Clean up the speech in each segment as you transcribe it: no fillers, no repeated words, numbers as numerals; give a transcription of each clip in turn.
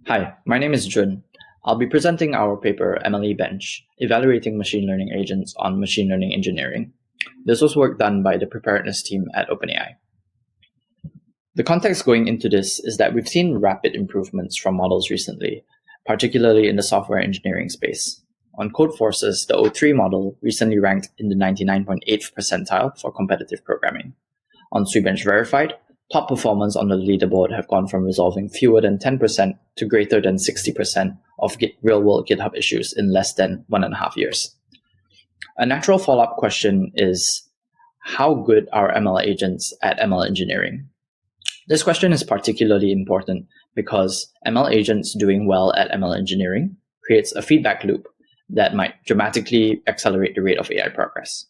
Hi, my name is Jun. I'll be presenting our paper MLE-Bench, Evaluating Machine Learning Agents on Machine Learning Engineering. This was work done by the preparedness team at OpenAI. The context going into this is that we've seen rapid improvements from models recently, particularly in the software engineering space. On Codeforces, the O3 model recently ranked in the 99.8th percentile for competitive programming. On Bench Verified, top performance on the leaderboard have gone from resolving fewer than 10% to greater than 60% of real-world GitHub issues in less than 1.5 years. A natural follow-up question is, how good are ML agents at ML engineering? This question is particularly important because ML agents doing well at ML engineering creates a feedback loop that might dramatically accelerate the rate of AI progress.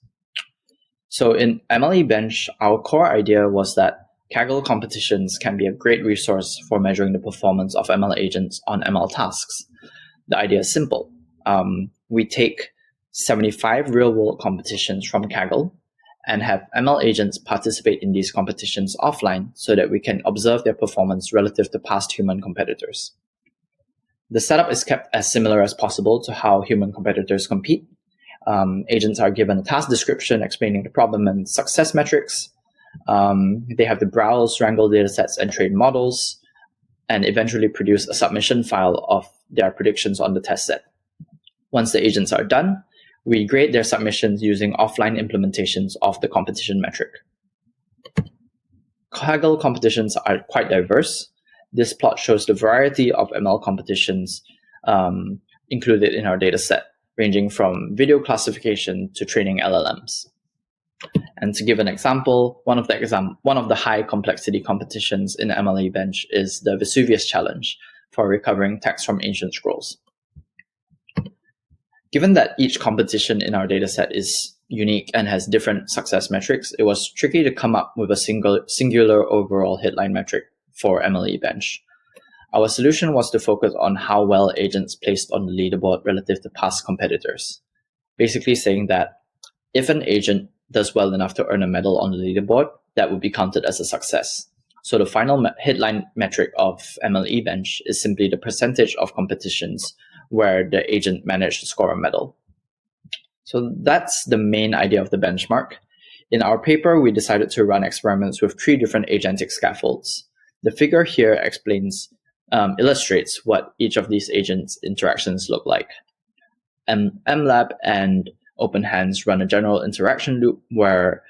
So in MLE-Bench, our core idea was that Kaggle competitions can be a great resource for measuring the performance of ML agents on ML tasks. The idea is simple. We take 75 real-world competitions from Kaggle and have ML agents participate in these competitions offline so that we can observe their performance relative to past human competitors. The setup is kept as similar as possible to how human competitors compete. Agents are given a task description explaining the problem and success metrics. They have to browse, wrangle datasets, and train models, and eventually produce a submission file of their predictions on the test set. Once the agents are done, we grade their submissions using offline implementations of the competition metric. Kaggle competitions are quite diverse. This plot shows the variety of ML competitions included in our dataset, ranging from video classification to training LLMs. And to give an example, one of the high complexity competitions in MLE-Bench is the Vesuvius Challenge for recovering text from ancient scrolls. Given that each competition in our dataset is unique and has different success metrics, it was tricky to come up with a singular overall headline metric for MLE-Bench. Our solution was to focus on how well agents placed on the leaderboard relative to past competitors. Basically saying that if an agent does well enough to earn a medal on the leaderboard, that would be counted as a success. So the final headline metric of MLE-Bench is simply the percentage of competitions where the agent managed to score a medal. So that's the main idea of the benchmark. In our paper, we decided to run experiments with 3 different agentic scaffolds. The figure here illustrates what each of these agents' interactions look like. MLab and OpenHands run a general interaction loop where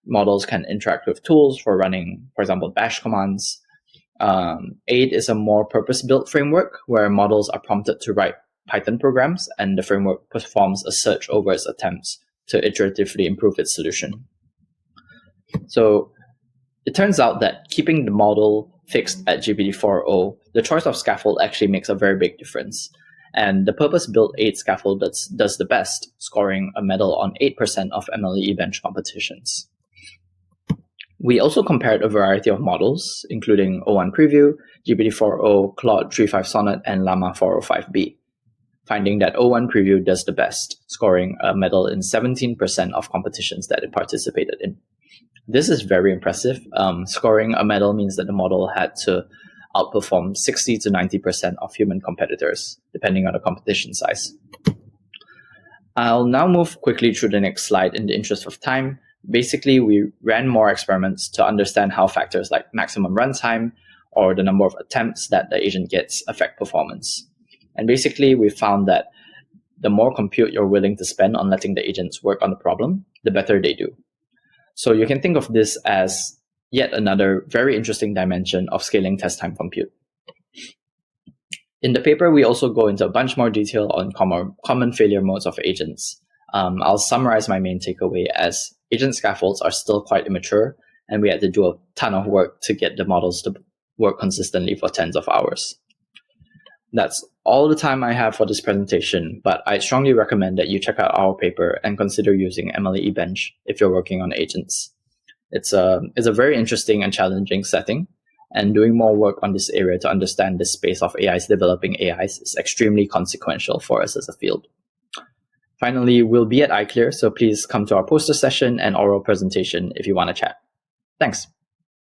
models can interact with tools for running, for example, bash commands. AID is a more purpose-built framework where models are prompted to write Python programs, and the framework performs a search over its attempts to iteratively improve its solution. So it turns out that keeping the model fixed at GPT-4o, the choice of scaffold actually makes a very big difference. And the purpose-built AID scaffold does the best, scoring a medal on 8% of MLE-Bench competitions. We also compared a variety of models, including O1 Preview, GPT-4o, Claude 3.5 Sonnet, and Llama 405B, finding that O1 Preview does the best, scoring a medal in 17% of competitions that it participated in. This is very impressive. Scoring a medal means that the model had to outperform 60 to 90% of human competitors, depending on the competition size. I'll now move quickly through the next slide in the interest of time. Basically, we ran more experiments to understand how factors like maximum runtime or the number of attempts that the agent gets affect performance. And basically, we found that the more compute you're willing to spend on letting the agents work on the problem, the better they do. So you can think of this as yet another very interesting dimension of scaling test time compute. In the paper, we also go into a bunch more detail on common failure modes of agents. I'll summarize my main takeaway as agent scaffolds are still quite immature, and we had to do a ton of work to get the models to work consistently for tens of hours. That's all the time I have for this presentation, but I strongly recommend that you check out our paper and consider using MLE-Bench if you're working on agents. It's a very interesting and challenging setting, and doing more work on this area to understand the space of AIs developing AIs is extremely consequential for us as a field. Finally, we'll be at iClear, so please come to our poster session and oral presentation if you want to chat. Thanks.